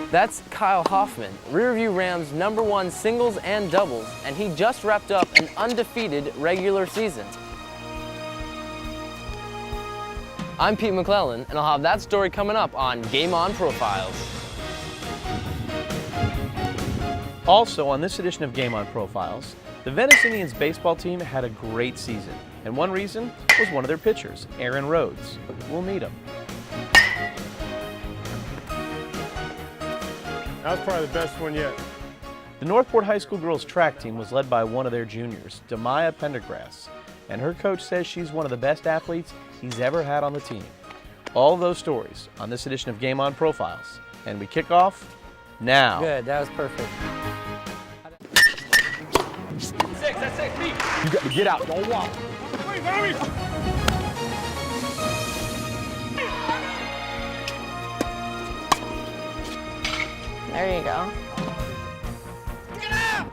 That's Kyle Hoffman, Riverview Rams' #1 singles and doubles, and he just wrapped up an undefeated regular season. I'm Pete McClellan, and I'll have that story coming up on Game On Profiles. Also, on this edition of Game On Profiles, the Venice Indians baseball team had a great season, and one reason was one of their pitchers, Erin Roads. We'll meet him. That was probably the best one yet. The Northport High School girls track team was led by one of their juniors, Damia Pendergras, and her coach says she's one of the best athletes he's ever had on the team. All of those stories on this edition of Game On Profiles, and we kick off now. Good, that was perfect. That's six, Pete. You got to get out, don't walk. Wait, Tommy. There you go. Get out!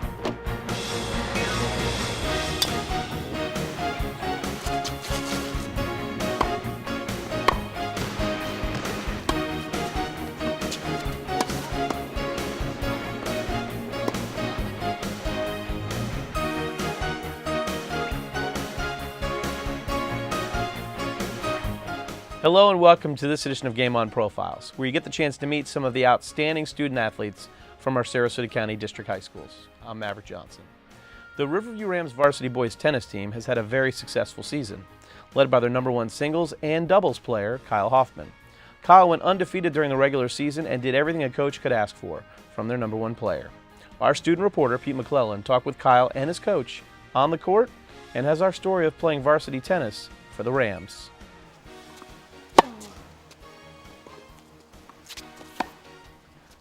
Hello and welcome to this edition of Game On Profiles, where you get the chance to meet some of the outstanding student athletes from our Sarasota County District High Schools. I'm Maverick Johnson. The Riverview Rams varsity boys tennis team has had a very successful season, led by their #1 singles and doubles player, Kyle Hoffman. Kyle went undefeated during the regular season and did everything a coach could ask for from their #1 player. Our student reporter, Pete McClellan, talked with Kyle and his coach on the court and has our story of playing varsity tennis for the Rams.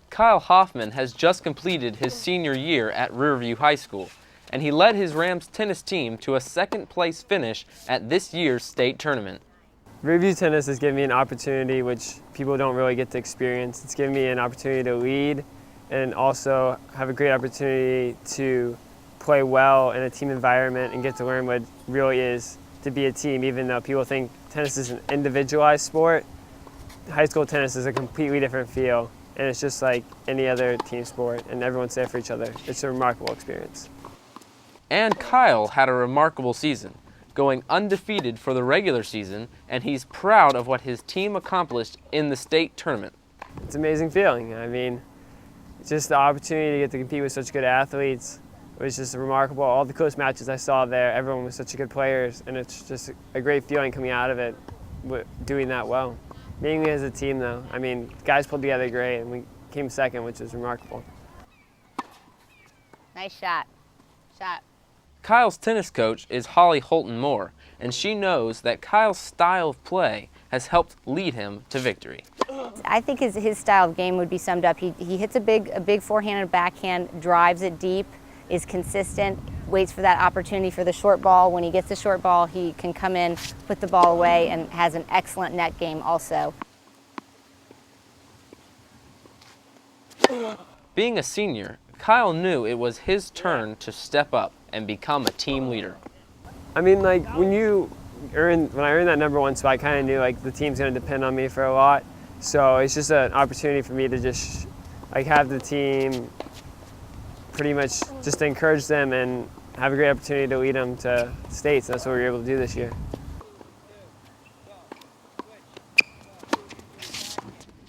Kyle Hoffman has just completed his senior year at Riverview High School, and he led his Rams tennis team to a second-place finish at this year's state tournament. Riverview tennis has given me an opportunity which people don't really get to experience. It's given me an opportunity to lead and also have a great opportunity to play well in a team environment and get to learn what it really is to be a team. Even though people think tennis is an individualized sport, high school tennis is a completely different feel. And it's just like any other team sport, and everyone's there for each other. It's a remarkable experience. And Kyle had a remarkable season, going undefeated for the regular season, and he's proud of what his team accomplished in the state tournament. It's an amazing feeling. I mean, just the opportunity to get to compete with such good athletes was just remarkable. All the close matches I saw there, everyone was such good players, and it's just a great feeling coming out of it, doing that well. Mainly as a team, though. I mean, guys pulled together great, and we came second, which is remarkable. Nice shot. Kyle's tennis coach is Holly Holton Moore, and she knows that Kyle's style of play has helped lead him to victory. I think his style of game would be summed up. He hits a big forehand and backhand, drives it deep, is consistent, waits for that opportunity for the short ball. When he gets the short ball, he can come in, put the ball away, and has an excellent net game also. Being a senior, Kyle knew it was his turn to step up and become a team leader. I mean, like when I earned that #1 spot, I kind of knew like the team's going to depend on me for a lot. So it's just an opportunity for me to just like have the team pretty much just to encourage them and have a great opportunity to lead them to states. That's what we were able to do this year.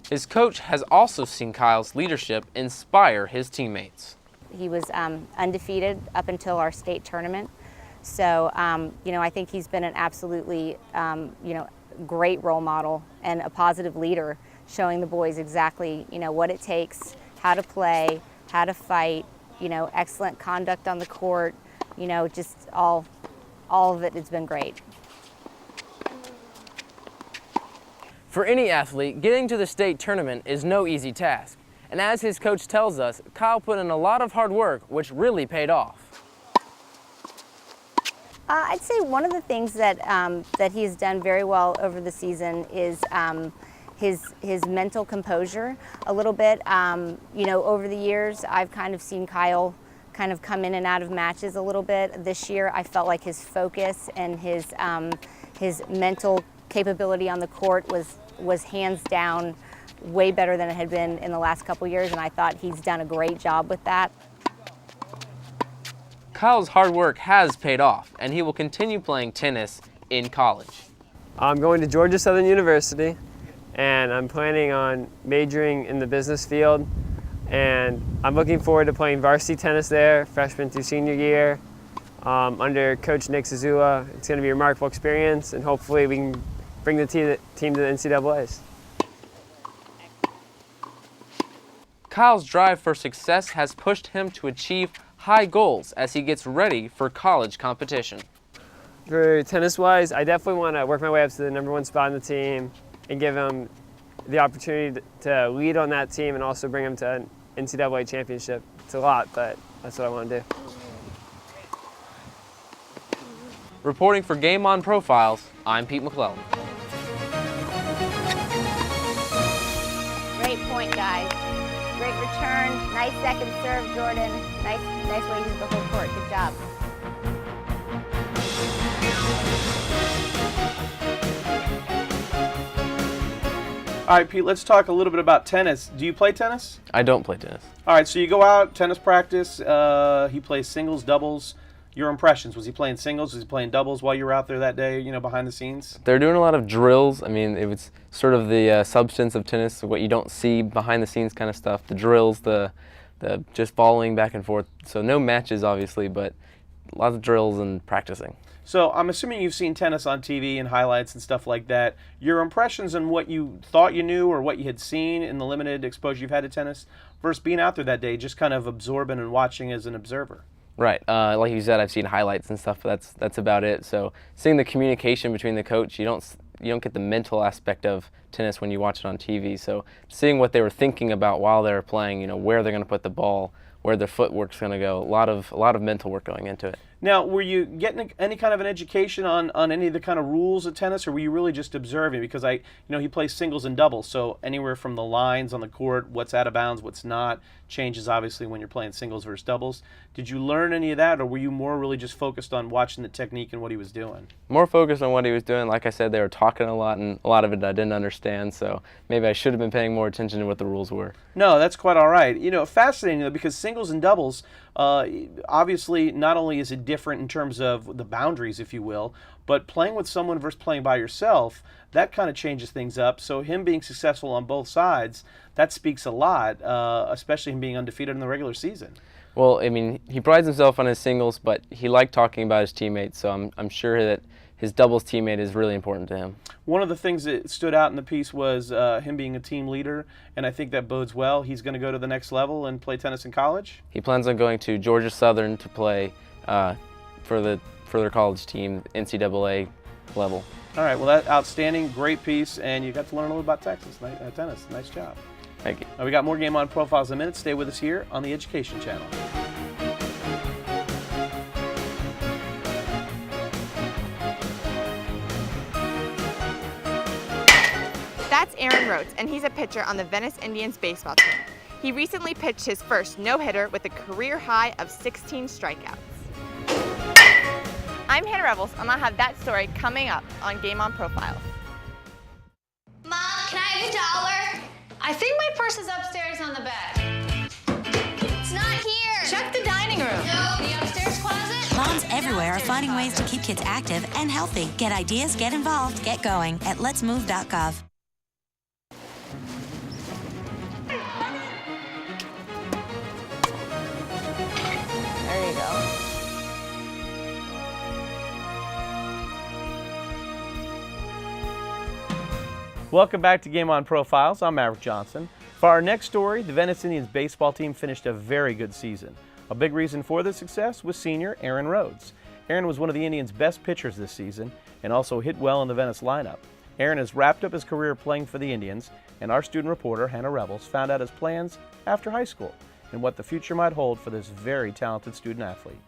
His coach has also seen Kyle's leadership inspire his teammates. He was undefeated up until our state tournament. So, I think he's been an absolutely, great role model and a positive leader, showing the boys exactly, what it takes, how to play, how to fight, excellent conduct on the court, just all of it has been great. For any athlete, getting to the state tournament is no easy task. And as his coach tells us, Kyle put in a lot of hard work, which really paid off. I'd say one of the things that he has done very well over the season is his mental composure a little bit. Over the years, I've kind of seen Kyle kind of come in and out of matches a little bit. This year, I felt like his focus and his mental capability on the court was hands down way better than it had been in the last couple years, and I thought he's done a great job with that. Kyle's hard work has paid off, and he will continue playing tennis in college. I'm going to Georgia Southern University, and I'm planning on majoring in the business field, and I'm looking forward to playing varsity tennis there, freshman through senior year, under Coach Nick Zazula. It's going to be a remarkable experience, and hopefully we can bring the team to the NCAAs. Kyle's drive for success has pushed him to achieve high goals as he gets ready for college competition. For tennis-wise, I definitely want to work my way up to the #1 spot on the team and give him the opportunity to lead on that team and also bring him to an NCAA championship. It's a lot, but that's what I want to do. Reporting for Game On Profiles, I'm Pete McClellan. Great point, guys. Great return. Nice second serve, Jordan. Nice way to use the whole court. Good job. All right, Pete, let's talk a little bit about tennis. Do you play tennis? I don't play tennis. All right, so you go out, tennis practice. He plays singles, doubles. Your impressions, was he playing singles? Was he playing doubles while you were out there that day, behind the scenes? They're doing a lot of drills. I mean, it was sort of the substance of tennis, what you don't see behind the scenes kind of stuff. The drills, the just volleying back and forth. So no matches, obviously, but lots of drills and practicing. So I'm assuming you've seen tennis on TV and highlights and stuff like that. Your impressions and what you thought you knew or what you had seen in the limited exposure you've had to tennis versus being out there that day, just kind of absorbing and watching as an observer. Right, like you said, I've seen highlights and stuff, but that's about it. So seeing the communication between the coach, you don't get the mental aspect of tennis when you watch it on TV. So seeing what they were thinking about while they were playing, where they're going to put the ball, where their footwork's going to go, a lot of mental work going into it. Now, were you getting any kind of an education on any of the kind of rules of tennis, or were you really just observing? Because he plays singles and doubles, so anywhere from the lines on the court, what's out of bounds, what's not, changes obviously when you're playing singles versus doubles. Did you learn any of that, or were you more really just focused on watching the technique and what he was doing? More focused on what he was doing. Like I said, they were talking a lot, and a lot of it I didn't understand, so maybe I should have been paying more attention to what the rules were. No, that's quite all right. Fascinating though, because singles and doubles, obviously not only is it different in terms of the boundaries, if you will, but playing with someone versus playing by yourself, that kind of changes things up. So him being successful on both sides, that speaks a lot, especially him being undefeated in the regular season. Well, I mean, he prides himself on his singles, but he liked talking about his teammates, so I'm sure that his doubles teammate is really important to him. One of the things that stood out in the piece was him being a team leader, and I think that bodes well. He's going to go to the next level and play tennis in college? He plans on going to Georgia Southern to play for their college team, NCAA level. All right, well, that's outstanding, great piece, and you got to learn a little about Texas tennis. Nice job. Thank you. Now, we got more Game On Profiles in a minute. Stay with us here on the Education Channel. That's Erin Roads, and he's a pitcher on the Venice Indians baseball team. He recently pitched his first no-hitter with a career high of 16 strikeouts. I'm Hannah Revels, and I'll have that story coming up on Game On Profiles. Mom, can I have $1? I think my purse is upstairs on the bed. It's not here. Check the dining room. No. The upstairs closet? Moms everywhere are finding ways to keep kids active and healthy. Get ideas, get involved, get going at letsmove.gov. There you go. Welcome back to Game On Profiles. I'm Maverick Johnson. For our next story, the Venice Indians baseball team finished a very good season. A big reason for the success was senior Erin Roads. Erin was one of the Indians' best pitchers this season and also hit well in the Venice lineup. Erin has wrapped up his career playing for the Indians, and our student reporter, Hannah Revels, found out his plans after high school and what the future might hold for this very talented student athlete.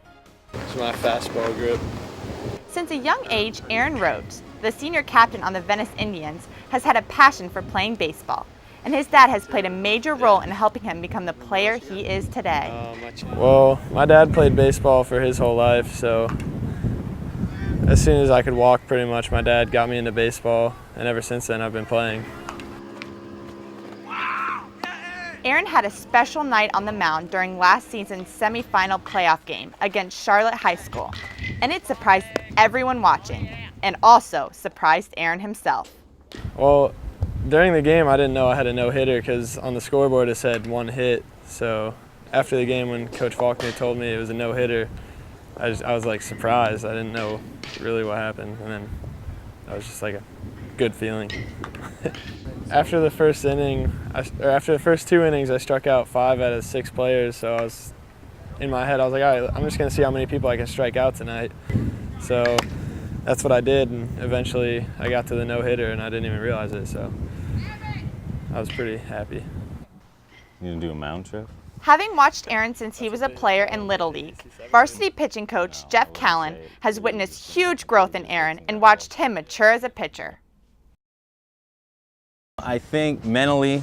It's my fastball grip. Since a young age, Erin Roads, the senior captain on the Venice Indians, has had a passion for playing baseball, and his dad has played a major role in helping him become the player he is today. Well, my dad played baseball for his whole life, so as soon as I could walk, pretty much, my dad got me into baseball, and ever since then I've been playing. Erin had a special night on the mound during last season's semifinal playoff game against Charlotte High School, and it surprised everyone watching, and also surprised Erin himself. Well, during the game I didn't know I had a no-hitter because on the scoreboard it said 1 hit, so after the game when Coach Faulkner told me it was a no-hitter, I was like surprised. I didn't know really what happened, and then that was just like a good feeling. After the first inning, after the first 2 innings, I struck out 5 out of 6 players. So I was in my head, I was like, all right, I'm just gonna see how many people I can strike out tonight. So that's what I did, and eventually I got to the no-hitter, and I didn't even realize it. So I was pretty happy. You gonna do a mound trip? Having watched Erin since he was a player in Little League, varsity pitching coach Jeff Callan has witnessed huge growth in Erin and watched him mature as a pitcher. I think mentally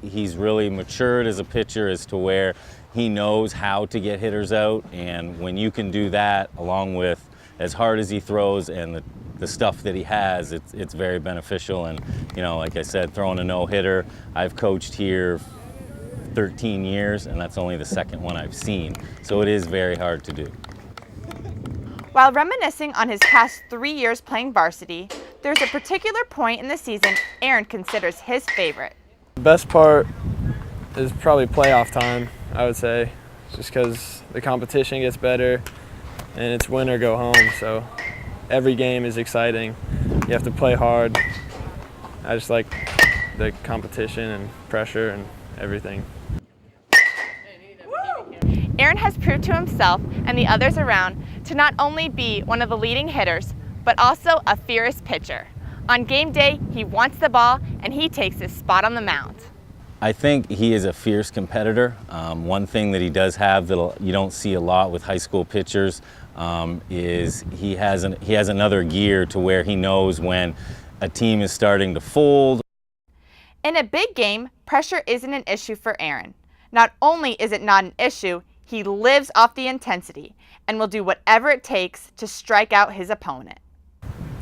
he's really matured as a pitcher as to where he knows how to get hitters out, and when you can do that along with as hard as he throws and the stuff that he has, it's very beneficial. And you know, like I said, throwing a no-hitter, I've coached here 13 years and that's only the second one I've seen, so it is very hard to do. While reminiscing on his past 3 years playing varsity, there's a particular point in the season Erin considers his favorite. The best part is probably playoff time, I would say, just because the competition gets better and it's win or go home, so every game is exciting. You have to play hard. I just like the competition and pressure and everything. Erin has proved to himself and the others around to not only be one of the leading hitters, but also a fierce pitcher. On game day, he wants the ball and he takes his spot on the mound. I think he is a fierce competitor. One thing that he does have that you don't see a lot with high school pitchers is he has another gear to where he knows when a team is starting to fold. In a big game, pressure isn't an issue for Erin. Not only is it not an issue, he lives off the intensity and will do whatever it takes to strike out his opponent.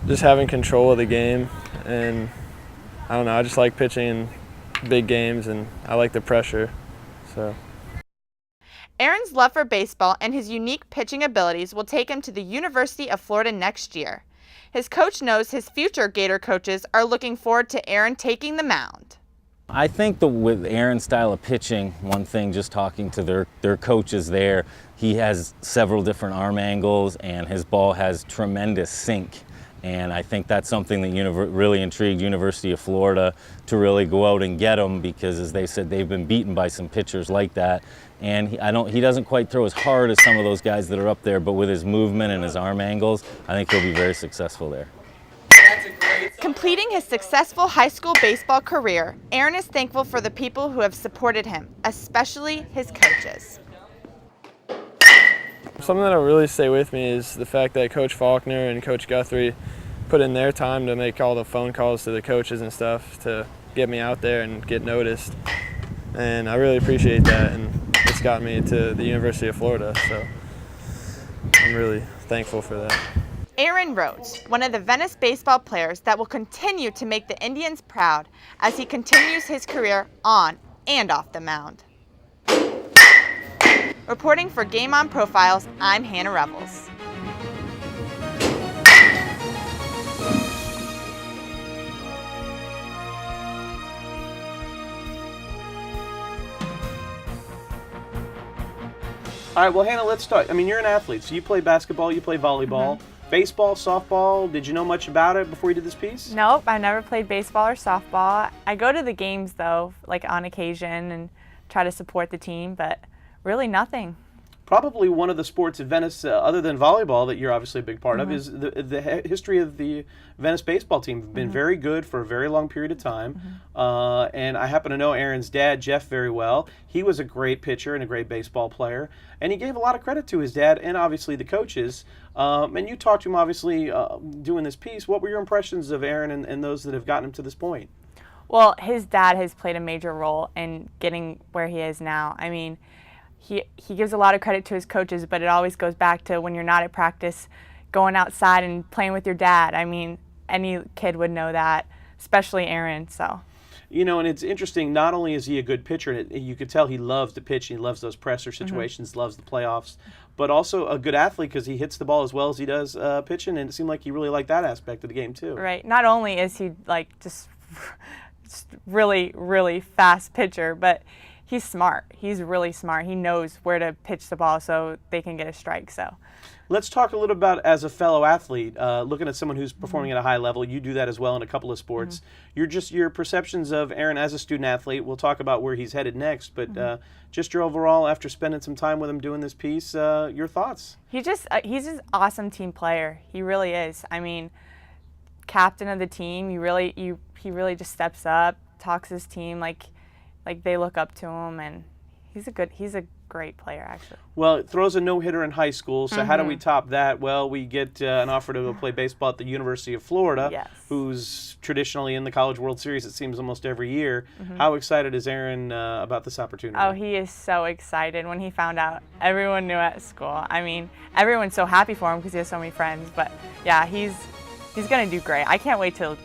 Just having control of the game, and I don't know, I just like pitching in big games and I like the pressure. So Erin's love for baseball and his unique pitching abilities will take him to the University of Florida next year. His coach knows his future Gator coaches are looking forward to Erin taking the mound. I think with Erin's style of pitching, one thing, just talking to their coaches there, he has several different arm angles and his ball has tremendous sink. And I think that's something that really intrigued University of Florida to really go out and get him, because as they said, they've been beaten by some pitchers like that. And he doesn't quite throw as hard as some of those guys that are up there, but with his movement and his arm angles, I think he'll be very successful there. Completing his successful high school baseball career, Erin is thankful for the people who have supported him, especially his coaches. Something that'll really stay with me is the fact that Coach Faulkner and Coach Guthrie put in their time to make all the phone calls to the coaches and stuff to get me out there and get noticed. And I really appreciate that, and it's got me to the University of Florida, so I'm really thankful for that. Erin Roads, one of the Venice baseball players that will continue to make the Indians proud as he continues his career on and off the mound. Reporting for Game On Profiles, I'm Hannah Revels. All right, well, Hannah, let's start. I mean, you're an athlete, so you play basketball, you play volleyball. Baseball, softball, did you know much about it before you did this piece? Nope, I never played baseball or softball. I go to the games though, like on occasion, and try to support the team, but really nothing. Probably one of the sports at Venice, other than volleyball, that you're obviously a big part of, is the history of the Venice baseball team. They've been very good for a very long period of time. And I happen to know Erin's dad, Jeff, very well. He was a great pitcher and a great baseball player. And he gave a lot of credit to his dad and obviously the coaches. And you talked to him, obviously, doing this piece. What were your impressions of Erin and those that have gotten him to this point? Well, his dad has played a major role in getting where he is now. I mean, he gives a lot of credit to his coaches, but it always goes back to when you're not at practice, going outside and playing with your dad. I mean, any kid would know that, especially Erin, so. You know, and it's interesting, not only is he a good pitcher, and you could tell he loves to pitch, and he loves those presser situations, loves the playoffs, but also a good athlete because he hits the ball as well as he does pitching, and it seemed like he really liked that aspect of the game too. Right. Not only is he like just really, really fast pitcher, but he's smart. He's really smart. He knows where to pitch the ball so they can get a strike, so. Let's talk a little about, as a fellow athlete, looking at someone who's performing at a high level. You do that as well in a couple of sports. Your perceptions of Erin as a student athlete. We'll talk about where he's headed next, but just your overall, after spending some time with him doing this piece, your thoughts. He's an awesome team player. He really is. I mean, captain of the team. He really just steps up, talks his team like they look up to him, and he's a great player, actually. Well, it throws a no-hitter in high school, so how do we top that? Well, we get an offer to go play baseball at the University of Florida, who's traditionally in the College World Series, it seems, almost every year. How excited is Erin about this opportunity? Oh, he is so excited. When he found out, everyone knew at school. I mean, everyone's so happy for him because he has so many friends, but yeah, he's going to do great. I can't wait to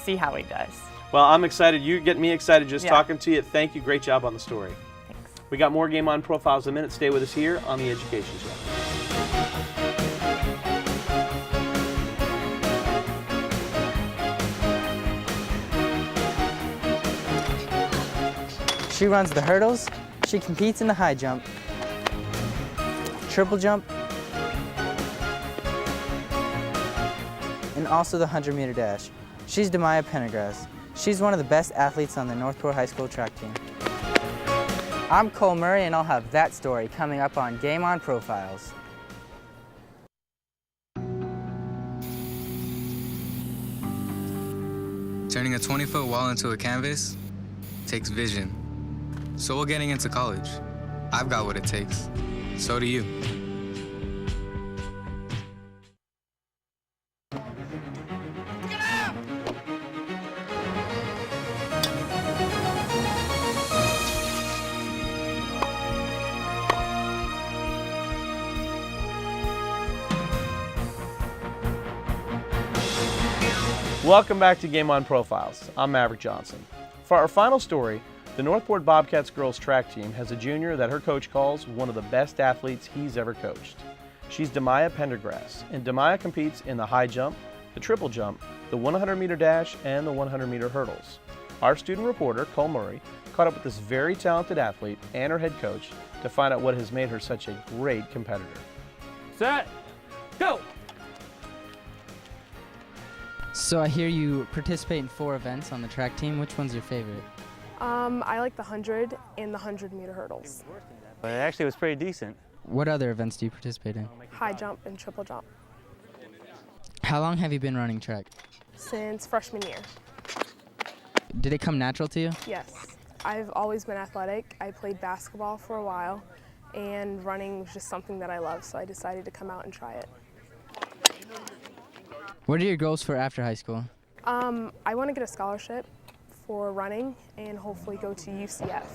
see how he does. Well, I'm excited. You get me excited just talking to you. Thank you. Great job on the story. We got more Game On Profiles in a minute. Stay with us here on The Education Show. She runs the hurdles. She competes in the high jump, triple jump, and also the 100-meter dash. She's Damia Pendergras. She's one of the best athletes on the Northport High School track team. I'm Cole Murray, and I'll have that story coming up on Game On Profiles. Turning a 20-foot wall into a canvas takes vision. So will getting into college. I've got what it takes. So do you. Welcome back to Game On Profiles. I'm Maverick Johnson. For our final story, the Northport Bobcats girls track team has a junior that her coach calls one of the best athletes he's ever coached. She's Damia Pendergras, and Damia competes in the high jump, the triple jump, the 100-meter dash, and the 100-meter hurdles. Our student reporter, Cole Murray, caught up with this very talented athlete and her head coach to find out what has made her such a great competitor. Set, go! So I hear you participate in 4 events on the track team. Which one's your favorite? I like the 100 and the 100-meter hurdles. It actually was pretty decent. What other events do you participate in? High jump and triple jump. How long have you been running track? Since freshman year. Did it come natural to you? Yes. I've always been athletic. I played basketball for a while, and running was just something that I love, so I decided to come out and try it. What are your goals for after high school? I want to get a scholarship for running and hopefully go to UCF.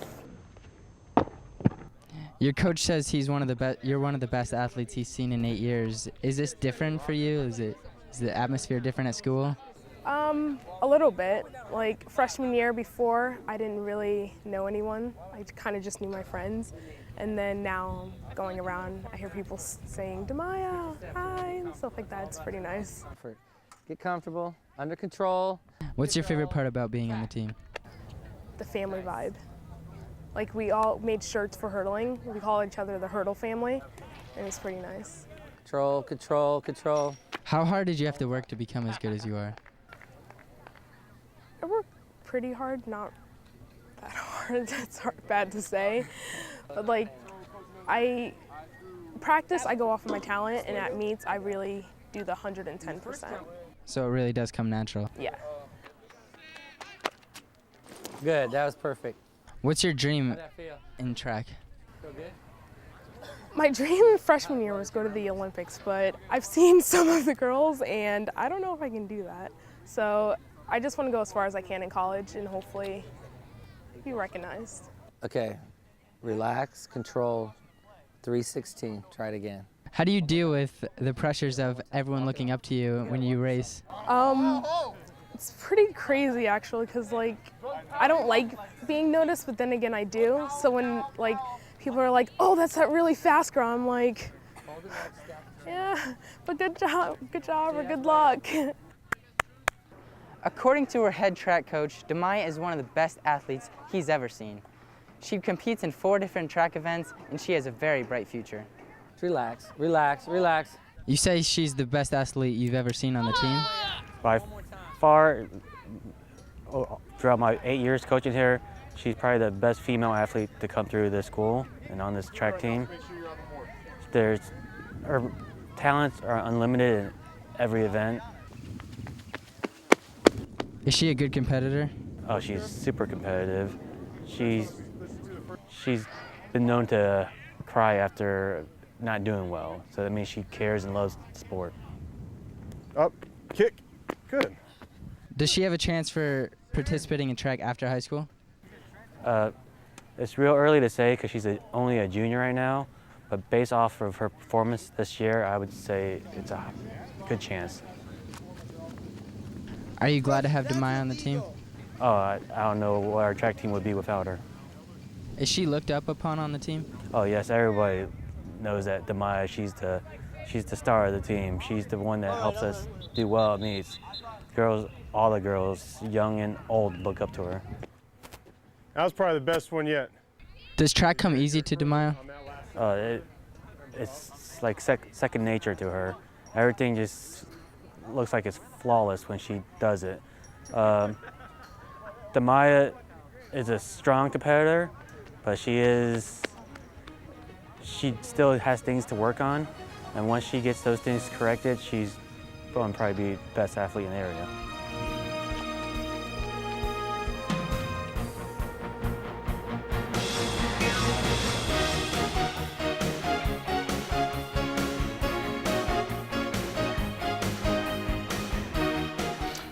Your coach says you're one of the best athletes he's seen in 8 years. Is this different for you? Is the atmosphere different at school? A little bit. Like freshman year before, I didn't really know anyone. I kind of just knew my friends. And then now going around, I hear people saying, Damia, hi, and stuff like that. It's pretty nice. Get comfortable, under control. What's your favorite part about being on the team? The family vibe. Like we all made shirts for hurdling. We call each other the hurdle family, and it's pretty nice. Control, control, control. How hard did you have to work to become as good as you are? I worked pretty hard, not that hard. That's bad to say. But like, I practice, I go off of my talent, and at meets, I really do the 110%. So it really does come natural? Yeah. Good, that was perfect. What's your dream in track? My dream freshman year was go to the Olympics, but I've seen some of the girls, and I don't know if I can do that. So I just want to go as far as I can in college and hopefully be recognized. Okay, relax, control, 316, try it again. How do you deal with the pressures of everyone looking up to you when you race? It's pretty crazy actually, because like I don't like being noticed, but then again I do. So when like people are like, "Oh, that's that really fast girl," I'm like, "Yeah, but good job, or good luck." According to her head track coach, Damia is one of the best athletes he's ever seen. She competes in 4 different track events, and she has a very bright future. Relax, relax, relax. You say she's the best athlete you've ever seen on the team? By far, throughout my 8 years coaching here, she's probably the best female athlete to come through this school and on this track team. Her talents are unlimited in every event. Is she a good competitor? Oh, she's super competitive. She's been known to cry after not doing well, so that means she cares and loves the sport. Up, kick, good. Does she have a chance for participating in track after high school? It's real early to say because she's only a junior right now, but based off of her performance this year, I would say it's a good chance. Are you glad to have Damia on the team? Oh, I don't know what our track team would be without her. Is she looked up upon on the team? Oh yes, everybody knows that Damia, she's the star of the team. She's the one that helps us do well at meets. Girls, all the girls, young and old, look up to her. That was probably the best one yet. Does track come easy to Damia? It's like second nature to her. Everything just looks like it's flawless when she does it. Damia is a strong competitor, but she still has things to work on, and once she gets those things corrected, she's going to probably be the best athlete in the area.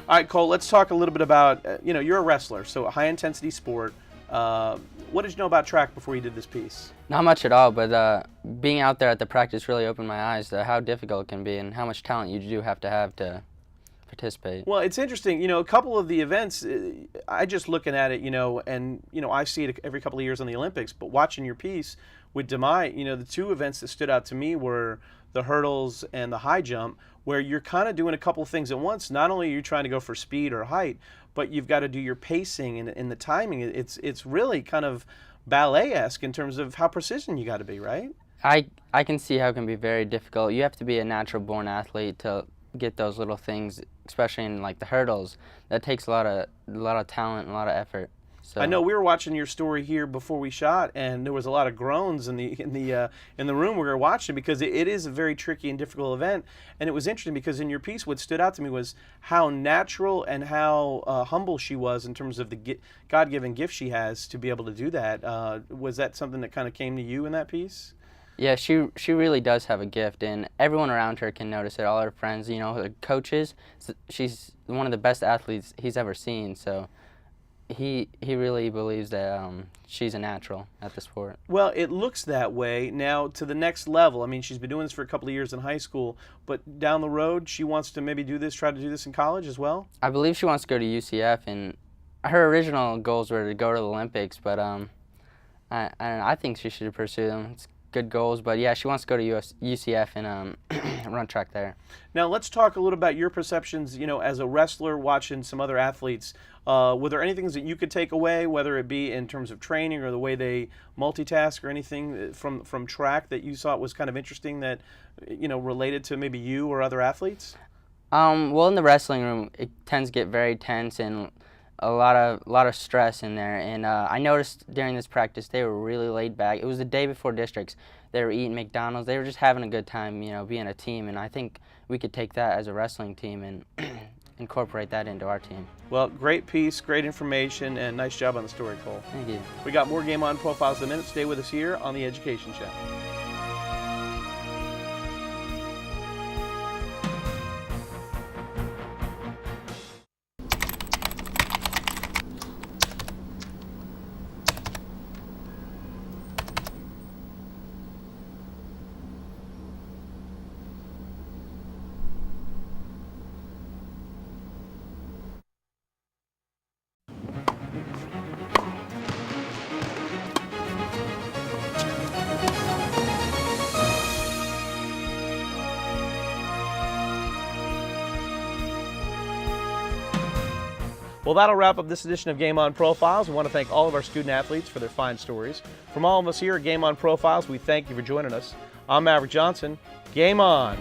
All right, Cole, let's talk a little bit about, you're a wrestler, so a high-intensity sport. What did you know about track before you did this piece? Not much at all, but being out there at the practice really opened my eyes to how difficult it can be and how much talent you do have to participate. Well, it's interesting. A couple of the events, I just looking at it, and I see it every couple of years on the Olympics, but watching your piece with Damia, the 2 events that stood out to me were the hurdles and the high jump, where you're kind of doing a couple of things at once. Not only are you trying to go for speed or height, but you've got to do your pacing and the timing. It's really kind of ballet-esque in terms of how precision you got to be, right? I can see how it can be very difficult. You have to be a natural-born athlete to get those little things, especially in like the hurdles. That takes a lot of talent and a lot of effort. So. I know we were watching your story here before we shot, and there was a lot of groans in the room we were watching because it is a very tricky and difficult event. And it was interesting because in your piece, what stood out to me was how natural and how humble she was in terms of the God-given gift she has to be able to do that. Was that something that kind of came to you in that piece? Yeah, she really does have a gift, and everyone around her can notice it. All her friends, her coaches. She's one of the best athletes he's ever seen. So. He really believes that she's a natural at the sport. Well, it looks that way. Now, to the next level, I mean, she's been doing this for a couple of years in high school, but down the road, she wants to maybe try to do this in college as well? I believe she wants to go to UCF, and her original goals were to go to the Olympics, but I think she should pursue them. It's good goals, but yeah, she wants to go to UCF and run track there. Now, let's talk a little about your perceptions, as a wrestler watching some other athletes. Were there any things that you could take away, whether it be in terms of training or the way they multitask or anything from track that you thought was kind of interesting that, related to maybe you or other athletes? Well, in the wrestling room, it tends to get very tense and a lot of stress in there. And I noticed during this practice they were really laid back. It was the day before districts. They were eating McDonald's. They were just having a good time, being a team. And I think we could take that as a wrestling team and incorporate that into our team. Well, great piece, great information, and nice job on the story, Cole. Thank you. We got more Game On Profiles in a minute. Stay with us here on The Education Show. Well, that'll wrap up this edition of Game On Profiles. We want to thank all of our student athletes for their fine stories. From all of us here at Game On Profiles, we thank you for joining us. I'm Maverick Johnson. Game on!